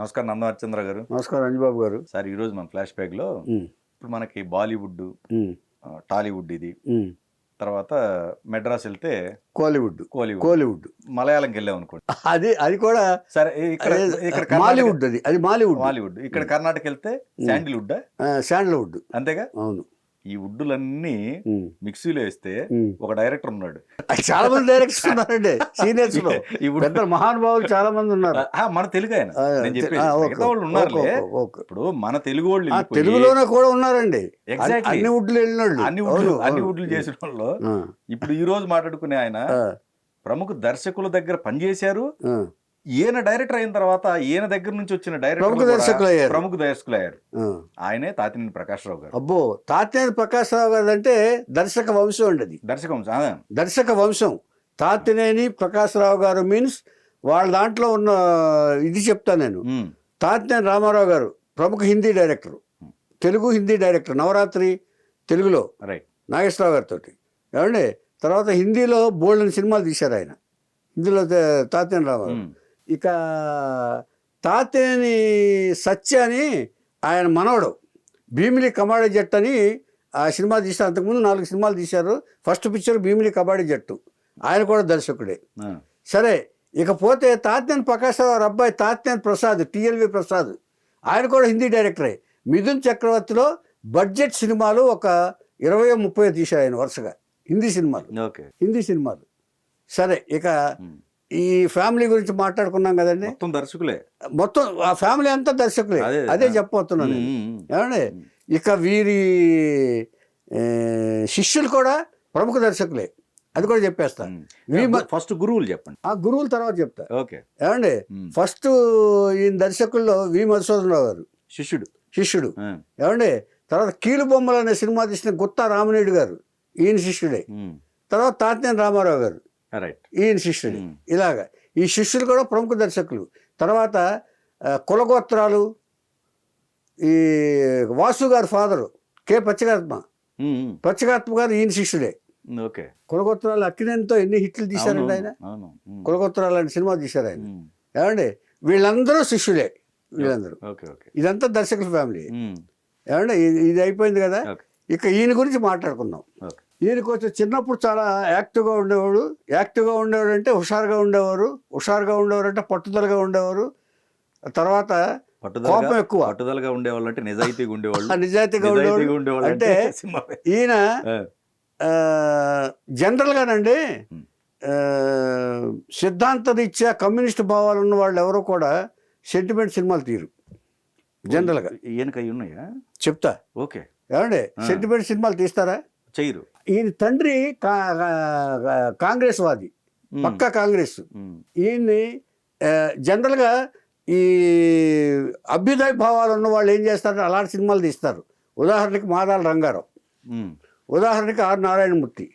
నమస్కారం నందనచంద్ర గారు. నమస్కారం అంజబాబు గారు. సార్ ఈరోజు మన ఫ్లాష్ బ్యాక్లో ఉమ్, ఇప్పుడు మనకి బాలీవుడ్, ఉమ్, టాలీవుడ్ ఇది, ఉమ్. తర్వాత మెడ్రాస్ వెళ్తే కోలీవుడ్ కోలీవుడ్, కోలీవుడ్ మలయాళంకి వెళ్ళాం అనుకోండి. అది కూడా సరే ఇక్కడ ఇక్కడ కర్ణాటక మాలీవుడ్, అది మాలీవుడ్. బాలీవుడ్. ఇక్కడ కర్ణాటక వెళ్తే శాండిల్వుడ్, శాండల్వుడ్. అంతేగా. అవును. ఈ వుడ్లన్నీ ఉమ్, మిక్సీలో వేస్తే ఉమ్. ఒక డైరెక్టర్ ఉన్నాడు. చాలా మంది డైరెక్టర్స్ ఉన్నారండి సీనియర్స్ లో. ఈ wood- పెద్ద మహానుభావులు చాలా మంది ఉన్నారు. మన తెలుగు ఆయన నేను చెప్పేది. ఓకే, మిగతా వాళ్ళు ఉన్నారులే. Okay, okay. ఇప్పుడు మన తెలుగు వాళ్ళు వెళ్ళిపోయి తెలుగులోనే కూడా ఉన్నారండి. Exactly. అన్ని వుడ్లు వెళ్ళినాళ్ళు. అన్ని వుడ్లు చేసిన వాళ్ళు ఇప్పుడు ఈ రోజు మాట్లాడుకునే ఆయన ప్రముఖ దర్శకుల దగ్గర పనిచేశారు. ఈయన డైరెక్టర్ అయిన తర్వాత ఈయన దగ్గర నుంచి వచ్చిన ప్రముఖ దర్శకులు అయ్యారు. ప్రముఖ దర్శకులు అయ్యారు. ఆయనే తాతినేని ప్రకాశ్రావు గారు. అబ్బో, తాతినేని ప్రకాశ్రావు గారు అంటే దర్శక వంశం అండి. అది దర్శక వంశం. తాతినేని ప్రకాశ్రావు గారు మీన్స్ వాళ్ళ దాంట్లో ఉన్న ఇది చెప్తా నేను. తాతినేని రామారావు గారు ప్రముఖ హిందీ డైరెక్టర్, తెలుగు హిందీ డైరెక్టర్. నవరాత్రి తెలుగులో నాగేశ్వరరావు గారితో ఏమండి. తర్వాత హిందీలో బోల్డెన్ సినిమాలు తీశారు ఆయన. హిందీలో తాతినేని రామారావు. ఇక తాతినేని సత్య అని ఆయన మనవడు, భీమిలి కబాడీ జట్టు అని ఆ సినిమా తీశారు. అంతకుముందు 4 సినిమాలు తీశారు. ఫస్ట్ పిక్చర్ భీమిలి కబాడీ జట్టు. ఆయన కూడా దర్శకుడే. సరే, ఇకపోతే తాతినేని ప్రకాశ్రావు గారు అబ్బాయి తాతినేని ప్రసాద్, టిఎల్వి ప్రసాద్, ఆయన కూడా హిందీ డైరెక్టరే. మిథున్ చక్రవర్తిలో బడ్జెట్ సినిమాలు ఒక 20-30 తీశారు ఆయన వరుసగా. హిందీ సినిమాలు. సరే, ఇక ఈ ఫ్యామిలీ గురించి మాట్లాడుకున్నాం కదండి. మొత్తం ఆ ఫ్యామిలీ అంతా దర్శకులే. అదే చెప్పబోతున్నాను ఏమండి. ఇక వీరి శిష్యులు కూడా ప్రముఖ దర్శకులే. అది కూడా చెప్పేస్తా. ఫస్ట్ గురువులు చెప్పండి. ఆ గురువుల తర్వాత చెప్తా. ఏమండి, ఫస్ట్ ఈయన దర్శకుల్లో వి మధుసూదనరావు గారు శిష్యుడు. ఏమండి, తర్వాత కీలు బొమ్మలు అనే సినిమా తీసిన గుత్తా రామనాయుడు గారు, ఈయన శిష్యుడే. తర్వాత తాతినేని రామారావు గారు, ఈయన శిష్యుడు. ఇలాగా ఈ శిష్యులు కూడా ప్రముఖ దర్శకులు. తర్వాత కులగోత్రాలు, ఈ వాసు గారు ఫాదరు కె పచ్చికాత్మ గారు ఈయన శిష్యుడే. కులగోత్రాలు అక్కినేనితో ఎన్ని హిట్లు తీశారండి ఆయన. కులగోత్రాలు అనే సినిమా తీశారు ఆయన. ఏమండి, వీళ్ళందరూ శిష్యులే. వీళ్ళందరూ ఇదంతా దర్శకుల ఫ్యామిలీ. ఏమండి, ఇది అయిపోయింది కదా. ఇక ఈయన గురించి మాట్లాడుకుందాం. ఈయనకు వచ్చి చిన్నప్పుడు చాలా యాక్టివ్గా ఉండేవాడు అంటే హుషారుగా ఉండేవారు అంటే పట్టుదలగా ఉండేవారు. తర్వాత కోపం ఎక్కువ. పట్టుదలగా ఉండేవాళ్ళు అంటే నిజాయితీగా ఉండేవాళ్ళు అంటే ఈయన జనరల్గానండి సిద్ధాంత రీత్యా కమ్యూనిస్ట్ భావాలు ఉన్న వాళ్ళు ఎవరో కూడా సెంటిమెంట్ సినిమాలు తీరు. జనరల్గా ఈయనకై ఉన్నాయా చెప్తా. ఓకే, ఏమండి, సెంటిమెంట్ సినిమాలు తీస్తారా? చేయరు. ఈయన తండ్రి కాంగ్రెస్ వాది, పక్కా కాంగ్రెస్. ఈయన్ని జనరల్గా ఈ అభ్యుదయ భావాలు ఉన్న వాళ్ళు ఏం చేస్తారు, అలాంటి సినిమాలు తీస్తారు. ఉదాహరణకి మాదాల రంగారావు, ఉదాహరణకి ఆర్ నారాయణమూర్తి,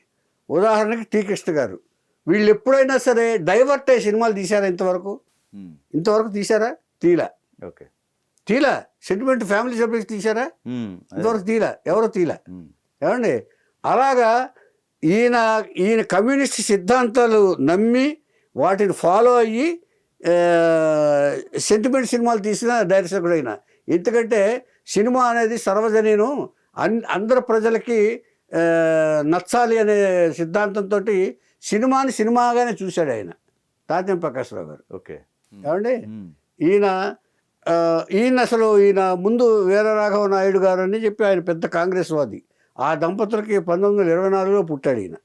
ఉదాహరణకి టి కృష్ణ గారు. వీళ్ళు ఎప్పుడైనా సరే డైవర్ట్ అయ్యే సినిమాలు తీశారా? ఇంతవరకు తీశారా? తీలా. సెంటిమెంట్ ఫ్యామిలీ సబ్జెక్ట్ తీశారా? ఇంతవరకు ఎవరో తీలా. ఏమండి, అలాగా ఈయన కమ్యూనిస్ట్ సిద్ధాంతాలు నమ్మి వాటిని ఫాలో అయ్యి సెంటిమెంట్ సినిమాలు తీసిన డైరెక్టర్ అయినా. ఎందుకంటే సినిమా అనేది సర్వజనీనం, అందరు ప్రజలకి నచ్చాలి అనే సిద్ధాంతంతో సినిమాని సినిమాగానే చూశాడు ఆయన, తాతినేని ప్రకాశ్రావు గారు. ఏమండి, ఈయన ముందు వీరరాఘవ నాయుడు గారు అని చెప్పి ఆయన పెద్ద కాంగ్రెస్ వాది. ఆ దంపతులకి 1924లో పుట్టాడు ఈయన.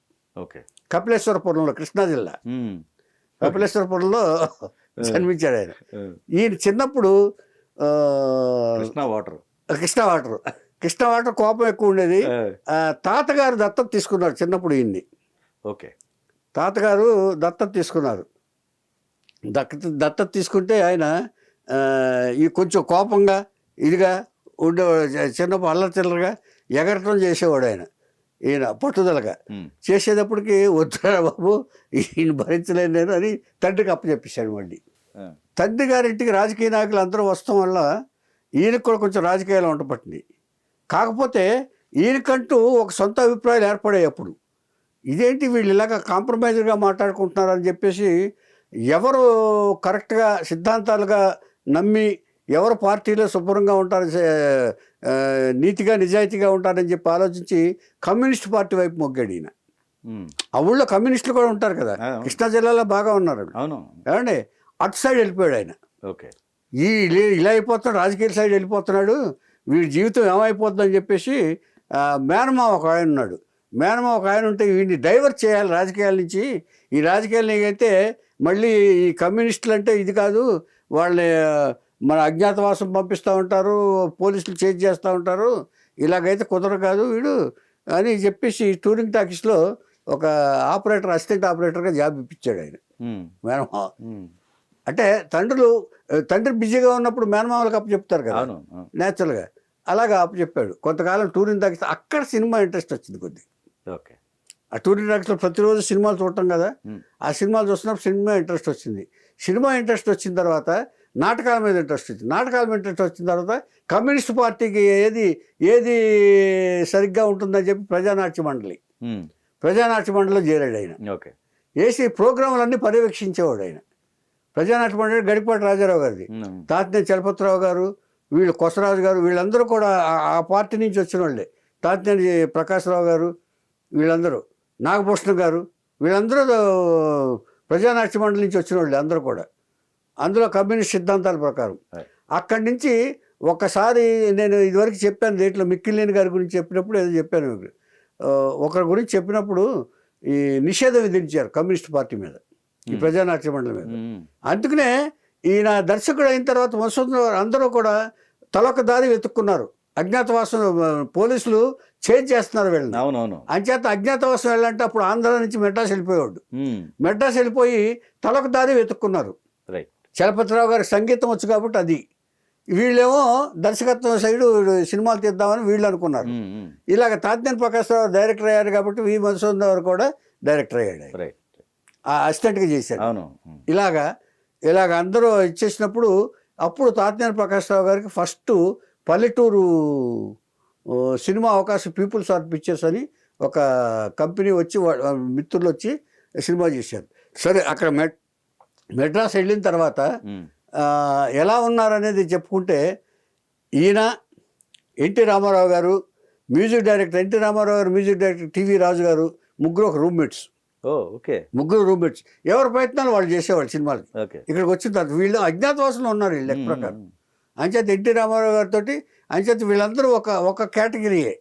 కపిలేశ్వరపురంలో, కృష్ణా జిల్లా కపిలేశ్వరపురంలో జన్మించాడు ఆయన. ఈయన చిన్నప్పుడు కృష్ణా వాటర్ కోపం ఎక్కువ ఉండేది. తాతగారు దత్తత తీసుకున్నారు చిన్నప్పుడు ఈయన్ని. తాతగారు దత్తత తీసుకున్నారు. దత్తత తీసుకుంటే ఆయన ఈ కొంచెం కోపంగా ఇదిగా ఉండేవాడు. చిన్నప్పుడు అల్లచిల్లరగా ఎగరటం చేసేవాడు ఆయన. ఈయన పట్టుదలగా చేసేటప్పటికి వద్దురా బాబు, ఈయన భరించలేను నేను అని తండ్రికి అప్పచెప్పేశాడు. మళ్ళీ తండ్రి గారింటికి రాజకీయ నాయకులు అందరూ వస్తాం వల్ల ఈయనకు కూడా కొంచెం రాజకీయాలు వంట పట్టింది. కాకపోతే ఈయనకంటూ ఒక సొంత అభిప్రాయాలు ఏర్పడాయి. అప్పుడు ఇదేంటి వీళ్ళు ఇలాగ కాంప్రమైజ్గా మాట్లాడుకుంటున్నారు అని చెప్పేసి ఎవరు కరెక్ట్గా సిద్ధాంతాలుగా నమ్మి ఎవరు పార్టీలో శుభ్రంగా ఉంటారు, నీతిగా నిజాయితీగా ఉంటారని చెప్పి ఆలోచించి కమ్యూనిస్ట్ పార్టీ వైపు మొగ్గాడు ఈయన. ఆ ఊళ్ళో కమ్యూనిస్టులు కూడా ఉంటారు కదా, కృష్ణా జిల్లాలో బాగా ఉన్నారు. అవును, ఏమండి అటు సైడ్ వెళ్ళిపోయాడు ఆయన. ఓకే, ఇలా అయిపోతున్నాడు, రాజకీయ సైడ్ వెళ్ళిపోతున్నాడు, వీడి జీవితం ఏమైపోతుందని చెప్పేసి మేనమామ ఒక ఆయన ఉన్నాడు. మేనమామ ఒక ఆయన ఉంటే వీడిని డైవర్ట్ చేయాలి రాజకీయాల నుంచి. ఈ రాజకీయాలు అయితే మళ్ళీ ఈ కమ్యూనిస్టులు అంటే ఇది కాదు, వాళ్ళని మన అజ్ఞాతవాసం పంపిస్తూ ఉంటారు, పోలీసులు చేంజ్ చేస్తూ ఉంటారు, ఇలాగైతే కుదరదు కాదు వీడు అని చెప్పేసి టూరింగ్ టాకీస్లో ఒక ఆపరేటర్, అసిస్టెంట్ ఆపరేటర్గా జాబ్ ఇప్పించాడు ఆయన మేనమామ. అంటే తండ్రి బిజీగా ఉన్నప్పుడు మేనమామలకు అప్పచెప్తారు కదా న్యాచురల్గా, అలాగా అప్పచెప్పాడు. కొంతకాలం టూరింగ్ టాకీస్, అక్కడ సినిమా ఇంట్రెస్ట్ వచ్చింది కొద్దిగా. ఓకే, ఆ టూరింగ్ టాకీస్లో ప్రతిరోజు సినిమాలు చూడటం కదా, ఆ సినిమాలు చూస్తున్నప్పుడు సినిమా ఇంట్రెస్ట్ వచ్చింది. సినిమా ఇంట్రెస్ట్ వచ్చిన తర్వాత నాటకాల మీద ఇంట్రెస్ట్ వచ్చింది. నాటకాల మీద ఇంట్రెస్ట్ వచ్చిన తర్వాత కమ్యూనిస్ట్ పార్టీకి ఏది సరిగ్గా ఉంటుందని చెప్పి ప్రజానాట్య మండలిలో చేరాడు ఆయన. ఓకే, వేసి ప్రోగ్రాంలన్నీ పర్యవేక్షించేవాడు ఆయన. ప్రజానాట్య మండలి గడిపాటి రాజారావు గారిది, తాతినేని చలపతిరావు గారు, వీళ్ళు కొసరాజు గారు, వీళ్ళందరూ కూడా ఆ పార్టీ నుంచి వచ్చిన వాళ్ళే. తాతినేని ప్రకాశ్రావు గారు, వీళ్ళందరూ, నాగభూషణం గారు, వీళ్ళందరూ ప్రజానాట్య మండలి నుంచి వచ్చిన వాళ్ళే అందరూ కూడా. అందులో కమ్యూనిస్ట్ సిద్ధాంతాల ప్రకారం. అక్కడి నుంచి ఒకసారి నేను ఇదివరకు చెప్పాను దీంట్లో మిక్కిలేని గారి గురించి చెప్పినప్పుడు ఏదో చెప్పాను, ఒకరి గురించి చెప్పినప్పుడు ఈ నిషేధం విధించారు కమ్యూనిస్ట్ పార్టీ మీద, ఈ ప్రజానాట్య మండలి మీద. అందుకనే ఈయన దర్శకుడు అయిన తర్వాత వసంత అందరూ కూడా తలొక దారి వెతుక్కున్నారు. అజ్ఞాతవాసం పోలీసులు చేంజ్ చేస్తున్నారు వీళ్ళని. అవునవును, అంచేత అజ్ఞాతవాసం వెళ్ళాలంటే అప్పుడు ఆంధ్ర నుంచి మెడ్రాస్ వెళ్ళిపోయాడు. మెడ్రాస్ వెళ్ళిపోయి తలొక దారి వెతుక్కున్నారు. చలపతిరావు గారికి సంగీతం వచ్చు కాబట్టి అది, వీళ్ళేమో దర్శకత్వం సైడు సినిమాలు తీద్దామని వీళ్ళు అనుకున్నారు. ఇలాగ తాతినేని ప్రకాశ్రావు డైరెక్టర్ అయ్యారు కాబట్టి వి మధుసూదన్ గారు కూడా డైరెక్టర్ అయ్యాడు, అసిస్టెంట్గా చేశారు. ఇలాగ అందరూ ఇచ్చేసినప్పుడు అప్పుడు తాతినేని ప్రకాశ్రావు గారికి ఫస్ట్ పల్లెటూరు సినిమా అవకాశం పీపుల్స్ ఆర్ట్ పిక్చర్స్ అని ఒక కంపెనీ వచ్చి మిత్రులు వచ్చి సినిమా చేశారు. సరే, అక్కడ మెడ్రాస్ వెళ్ళిన తర్వాత ఎలా ఉన్నారనేది చెప్పుకుంటే, ఈయన ఎన్టీ రామారావు గారు మ్యూజిక్ డైరెక్టర్, ఎన్టీ రామారావు గారు మ్యూజిక్ డైరెక్టర్ టీవీ రాజు గారు, ముగ్గురు ఒక రూమ్మేట్స్. ముగ్గురు రూమ్మేట్స్, ఎవరి ప్రయత్నాలు వాళ్ళు చేసేవాళ్ళు సినిమాలకి. ఇక్కడికి వచ్చిన తర్వాత వీళ్ళు అజ్ఞాతవాసంలో ఉన్నారు వీళ్ళు లెక్క ప్రకారం. అంచేత ఎన్టీ రామారావు గారితో అంచేత వీళ్ళందరూ ఒక కేటగిరీయే.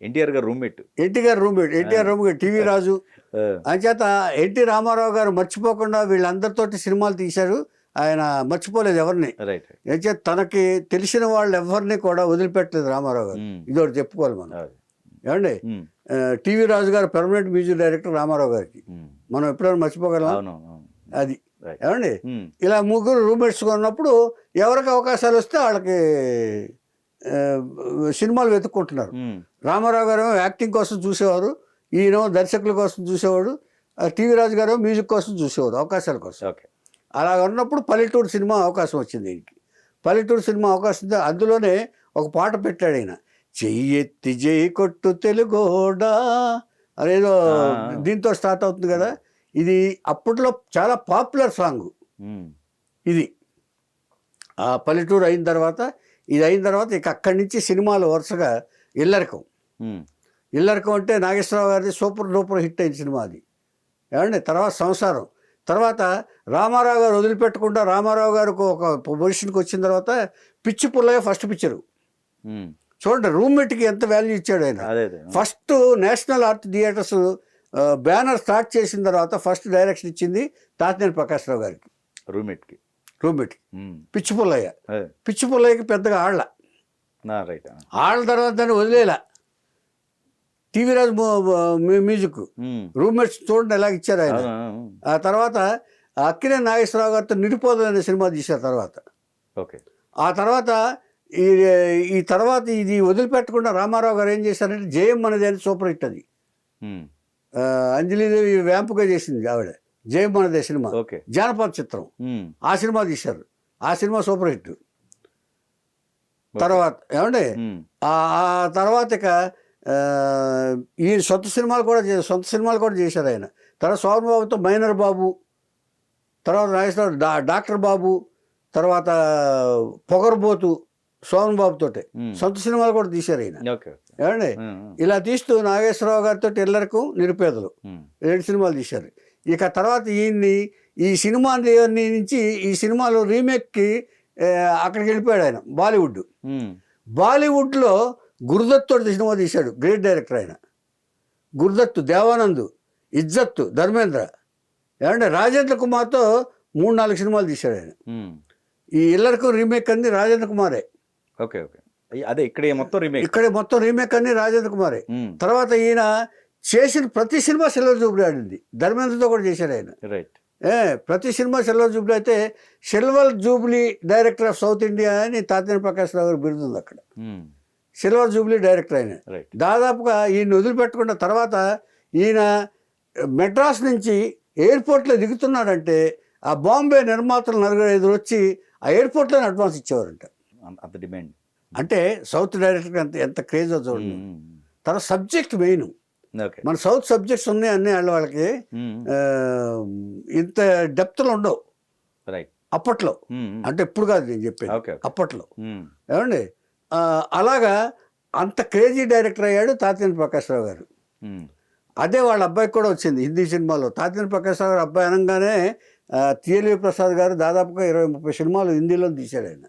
ఎన్టీఆర్ గారు రూమ్మేట్, టీవీ రాజు. అంచేత ఎన్టీ రామారావు గారు మర్చిపోకుండా వీళ్ళందరితోటి సినిమాలు తీశారు. ఆయన మర్చిపోలేదు ఎవరిని. అంచేత తనకి తెలిసిన వాళ్ళు ఎవరిని కూడా వదిలిపెట్టలేదు రామారావు గారు. ఇదొకటి చెప్పుకోవాలి మనం. ఏమండి, టీవీ రాజు గారు పర్మనెంట్ మ్యూజిక్ డైరెక్టర్ రామారావు గారికి, మనం ఎప్పుడైనా మర్చిపోగలం అది. ఏమండి, ఇలా ముగ్గురు రూమ్మేట్స్గా ఉన్నప్పుడు ఎవరికి అవకాశాలు వస్తే వాళ్ళకి సినిమాలు వెతుక్కుంటున్నారు. రామారావు గారు యాక్టింగ్ కోసం చూసేవారు, ఈయన దర్శకుల కోసం చూసేవాడు, టీవీ రాజు గారు మ్యూజిక్ కోసం చూసేవాడు, అవకాశాల కోసం. అలా ఉన్నప్పుడు పల్లెటూరు సినిమా అవకాశం వచ్చింది ఈయనకి. పల్లెటూరు సినిమా అవకాశం, అందులోనే ఒక పాట పెట్టాడు ఆయన, చెయ్యెత్తి జై కొట్టు తెలుగోడా అనేదో దీంతో స్టార్ట్ అవుతుంది కదా. ఇది అప్పట్లో చాలా పాపులర్ సాంగ్ ఇది. ఆ పల్లెటూరు అయిన తర్వాత ఇక అక్కడి నుంచి సినిమాలు వరుసగా ఇల్లరికం అంటే నాగేశ్వరరావు గారిది సూపర్ డూపర్ హిట్ అయిన సినిమా అది. ఏమండి, తర్వాత సంసారం, తర్వాత రామారావు గారు వదిలిపెట్టకుండా రామారావు గారికి ఒక పొజిషన్కి వచ్చిన తర్వాత పిచ్చి పుల్లయ్య ఫస్ట్ పిక్చరు. చూడండి, రూమ్మేట్కి ఎంత వాల్యూ ఇచ్చాడు ఆయన. First national art theatres banner start చేసిన తర్వాత ఫస్ట్ డైరెక్షన్ ఇచ్చింది తాతినేని ప్రకాశ్రావు గారికి, రూమ్మేట్కి. పిచ్చి పుల్లయ్యకి పెద్దగా ఆళ్ళ తర్వాత దాన్ని వదిలేలా. టీవీ రాజు మ్యూజిక్, రూమ్మేట్స్ చూడండి ఎలా ఇచ్చారు ఆయన. ఆ తర్వాత అక్కినేని నాగేశ్వరరావు గారితో నిరుపోదం అనే సినిమా తీశారు తర్వాత. ఆ తర్వాత ఈ తర్వాత ఇది వదిలిపెట్టకుండా రామారావు గారు ఏం చేశారంటే జయం అనేది అని సూపర్ హిట్ అది. అంజలిదేవి వ్యాంపుగా చేసింది ఆవిడ, జయం మనదే సినిమా, జానపద చిత్రం. ఆ సినిమా తీశారు, ఆ సినిమా సూపర్ హిట్. తర్వాత ఏమండి, ఆ తర్వాత ఇక ఈ సొంత సినిమాలు కూడా చేశారు ఆయన. తర్వాత సోమబాబుతో మైనర్ బాబు, తర్వాత నాగేశ్వరరావు డాక్టర్ బాబు, తర్వాత పొగరబోతు సోమన్ బాబు తోటి సొంత సినిమాలు కూడా తీశారు ఈయన. ఏమండి ఇలా తీస్తూ నాగేశ్వరరావు గారితో ఎల్లరకు నిరుపేదలు 2 సినిమాలు తీశారు. ఇక తర్వాత ఈయన్ని ఈ సినిమా నుంచి ఈ సినిమాలో రీమేక్కి అక్కడికి వెళ్ళిపోయాడు ఆయన బాలీవుడ్లో గురుదత్ తోటి సినిమా తీశాడు. గ్రేట్ డైరెక్టర్ ఆయన. గురుదత్, దేవానంద్, ఇజ్జత్, ధర్మేంద్ర. ఏమంటే రాజేంద్ర కుమార్తో 3-4 సినిమాలు తీశాడు ఆయన. ఈ ఇల్లరకు రీమేక్ అన్ని రాజేంద్ర కుమారే. అదే ఇక్కడే మొత్తం రీమేక్ అన్ని రాజేంద్ర కుమారే. తర్వాత ఈయన చేసిన ప్రతి సినిమా సిల్వర్ జూబ్లీ ఆడింది. ధర్మేంద్రతో కూడా చేశాడు ఆయన. ప్రతి సినిమా సిల్వర్ జూబ్లీ అయితే silver Jubilee director of south India అని తాతినేని ప్రకాష్ రావు గారు బిరుదుంది అక్కడ. సిల్వర్ జూబ్లీ డైరెక్టర్ ఆయన. దాదాపుగా ఈయన వదిలిపెట్టకుండా తర్వాత ఈయన మెడ్రాస్ నుంచి ఎయిర్పోర్ట్లో దిగుతున్నాడంటే ఆ బాంబే నిర్మాతలు 4-5 వచ్చి ఆ ఎయిర్పోర్ట్లోనే అడ్వాన్స్ ఇచ్చేవారంట. అంత డిమాండ్ అంటే సౌత్ డైరెక్టర్ ఎంత క్రేజ్ చూడండి. తర్వాత సబ్జెక్ట్ మెయిన్. మన సౌత్ సబ్జెక్ట్స్ ఉన్నాయి అన్ని వాళ్ళకి ఇంత డెప్త్లో ఉండవు అప్పట్లో. అంటే ఇప్పుడు కాదు నేను చెప్పేది, అప్పట్లో. ఏమండి అలాగా అంత క్రేజీ డైరెక్టర్ అయ్యాడు తాతినేని ప్రకాశ్రావు గారు. అదే వాళ్ళ అబ్బాయికి కూడా వచ్చింది హిందీ సినిమాలో. తాతినేని ప్రకాశ్రావు గారు అబ్బాయి అనగానే టిఎల్వి ప్రసాద్ గారు దాదాపుగా 20-30 సినిమాలు హిందీలో తీశాడు ఆయన.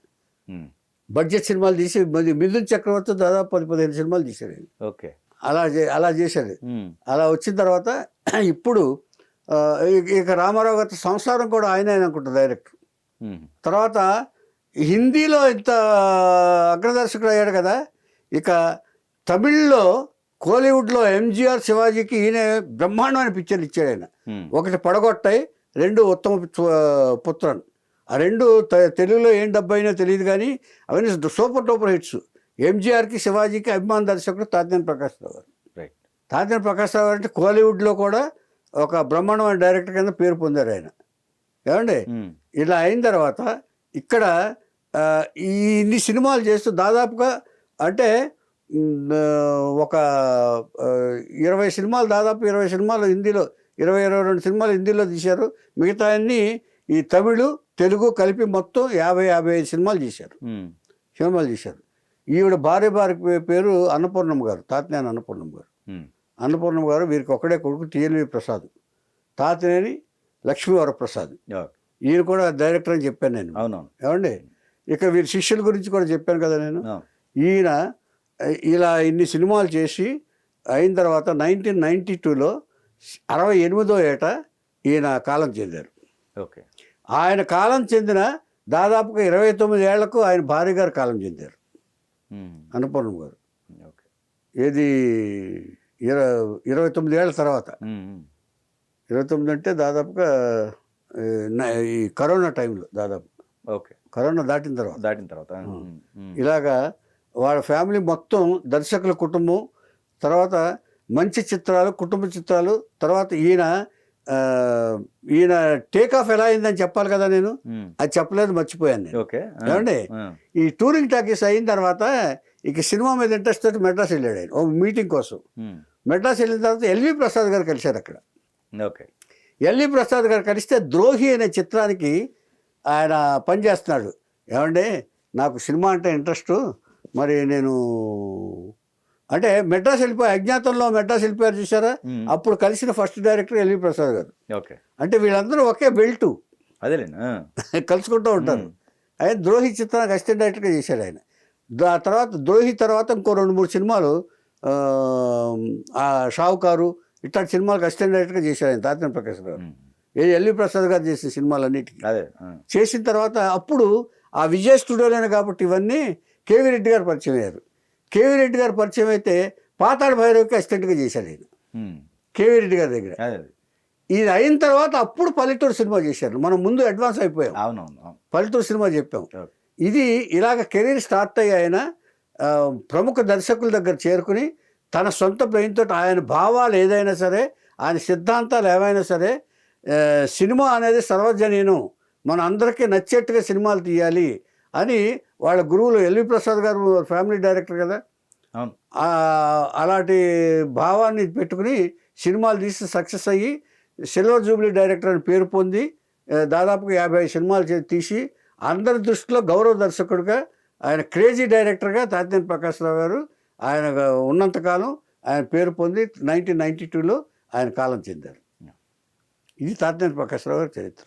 బడ్జెట్ సినిమాలు తీసి మిథున్ చక్రవర్తి దాదాపు 10-15 సినిమాలు తీశాడు ఆయన. అలా చేశాడు. అలా వచ్చిన తర్వాత ఇప్పుడు ఇక రామారావు గారి సంసారం కూడా ఆయన అనుకుంటా డైరెక్టర్. తర్వాత హిందీలో ఇంత అగ్రదర్శకుడు అయ్యాడు కదా. ఇక తమిళ్లో కోలీవుడ్లో ఎంజీఆర్, శివాజీకి ఈయన బ్రహ్మాండమైన పిక్చర్లు ఇచ్చాడు ఆయన. ఒకటి పడగొట్టాయి, 2 ఉత్తమ పుత్రన్. ఆ 2 తెలుగులో ఏం డబ్బు అయినా తెలియదు కానీ అవన్నీ సూపర్ డూపర్ హిట్స్. ఎంజీఆర్కి, శివాజీకి అభిమాన దర్శకుడు తాతినేని ప్రకాష్ రావు గారు. తాతినేని ప్రకాష్ రావు గారు అంటే కోలీవుడ్లో కూడా ఒక బ్రహ్మాండమైన డైరెక్టర్ కింద పేరు పొందారు ఆయన. ఏమండి ఇలా అయిన తర్వాత ఇక్కడ ఇన్ని సినిమాలు చేస్తూ దాదాపుగా అంటే ఒక 20 సినిమాలు, దాదాపు 20 సినిమాలు హిందీలో, 22 సినిమాలు హిందీలో తీశారు. మిగతా అన్ని ఈ తమిళ్, తెలుగు కలిపి మొత్తం 50-55 సినిమాలు చేశారు. ఈవిడ భార్య పేరు అన్నపూర్ణమ్మ గారు, తాతినేని అన్నపూర్ణమ్మ గారు. అన్నపూర్ణమ్మ గారు వీరికి ఒక్కడే కొడుకు టిఎల్వి ప్రసాద్, తాతినేని లక్ష్మీవరప్రసాద్. ఈయన కూడా డైరెక్టర్ అని చెప్పాను నేను. ఏమండి ఇక వీరి శిష్యుల గురించి కూడా చెప్పాను కదా నేను. ఈయన ఇలా ఇన్ని సినిమాలు చేసి అయిన తర్వాత 1992లో 68వ ఏట ఈయన కాలం చెందారు. ఆయన కాలం చెందిన దాదాపుగా 29 ఏళ్లకు ఆయన భార్య గారు కాలం చెందారు, అన్నపూర్ణమ్మ గారు. ఏది 29 ఏళ్ళ తర్వాత. 29 అంటే దాదాపుగా ఈ కరోనా టైంలో, దాదాపు కరోనా దాటిన తర్వాత ఇలాగా వాళ్ళ ఫ్యామిలీ మొత్తం దర్శకుల కుటుంబం. తర్వాత మంచి చిత్రాలు, కుటుంబ చిత్రాలు. తర్వాత ఈయన టేక్ ఆఫ్ ఎలా అయిందని చెప్పాలి కదా నేను, అది చెప్పలేదు, మర్చిపోయాను నేను. ఏమండి ఈ టూరింగ్ టాకీస్ అయిన తర్వాత ఇక సినిమా మీద ఇంట్రెస్ట్ తోటి మెడ్రాస్ వెళ్ళాడు ఆయన ఓ మీటింగ్ కోసం. మెడ్రాస్ వెళ్ళిన తర్వాత ఎల్వి ప్రసాద్ గారు కలిశారు అక్కడ. ఎల్వి ప్రసాద్ గారు కలిస్తే ద్రోహి అనే చిత్రానికి ఆయన పనిచేస్తున్నాడు. ఏమండి నాకు సినిమా అంటే ఇంట్రెస్టు, మరి నేను అంటే మెడ్రాస్ వెళ్ళిపోయి అజ్ఞాతంలో మెడ్రాస్ వెళ్ళిపోయారు చూసారా, అప్పుడు కలిసిన ఫస్ట్ డైరెక్టర్ ఎల్వి ప్రసాద్ గారు. అంటే వీళ్ళందరూ ఒకే బెల్టు, కలుసుకుంటూ ఉంటారు. ఆయన ద్రోహి చిత్రానికి అసిస్టెంట్ డైరెక్టర్గా చేశాడు ఆయన. తర్వాత ద్రోహి తర్వాత ఇంకో 2-3 సినిమాలు షావుకారు ఇట్లాంటి సినిమాలకు అసిస్టెంట్ డైరెక్టర్గా చేశాడు ఆయన తాతినేని ప్రకాష్ గారు. ఎల్వి ప్రసాద్ గారు చేసిన సినిమాలన్నిటికీ చేసిన తర్వాత అప్పుడు ఆ విజయ్ స్టూడియోలోనే కాబట్టి ఇవన్నీ కేవీ రెడ్డి గారు పరిచయం అయ్యారు. కేవీ రెడ్డి గారు పరిచయం అయితే పాతాళ భైరవికి అసిస్టెంట్గా చేశాడు ఆయన కేవీ రెడ్డి గారి దగ్గర. ఇది అయిన తర్వాత అప్పుడు పల్లెటూరు సినిమా చేశారు. మనం ముందు అడ్వాన్స్ అయిపోయాం, పల్లెటూరు సినిమా చెప్పాం. ఇది ఇలాగ కెరీర్ స్టార్ట్ అయ్యి ఆయన ప్రముఖ దర్శకుల దగ్గర చేరుకుని తన సొంత బ్రెయిన్ తోటి ఆయన భావాలు ఏదైనా సరే, ఆయన సిద్ధాంతాలు ఏవైనా సరే, సినిమా అనేది సర్వజనీనం, మన అందరికీ నచ్చేట్టుగా సినిమాలు తీయాలి అని వాళ్ళ గురువులు ఎల్వి ప్రసాద్ గారు ఫ్యామిలీ డైరెక్టర్ కదా, అలాంటి భావాన్ని పెట్టుకుని సినిమాలు తీసి సక్సెస్ అయ్యి సిల్వర్ జూబ్లీ డైరెక్టర్ అని పేరు పొంది దాదాపుగా 50 సినిమాలు తీసి అందరి దృష్టిలో గౌరవ దర్శకుడిగా, ఆయన క్రేజీ డైరెక్టర్గా తాతినేని ప్రకాశ్రావు గారు ఆయన ఉన్నంతకాలం ఆయన పేరు పొంది 1992లో ఆయన కాలం చెందారు. ఇది తాతినేని ప్రకాశ్రావు గారి చరిత్ర.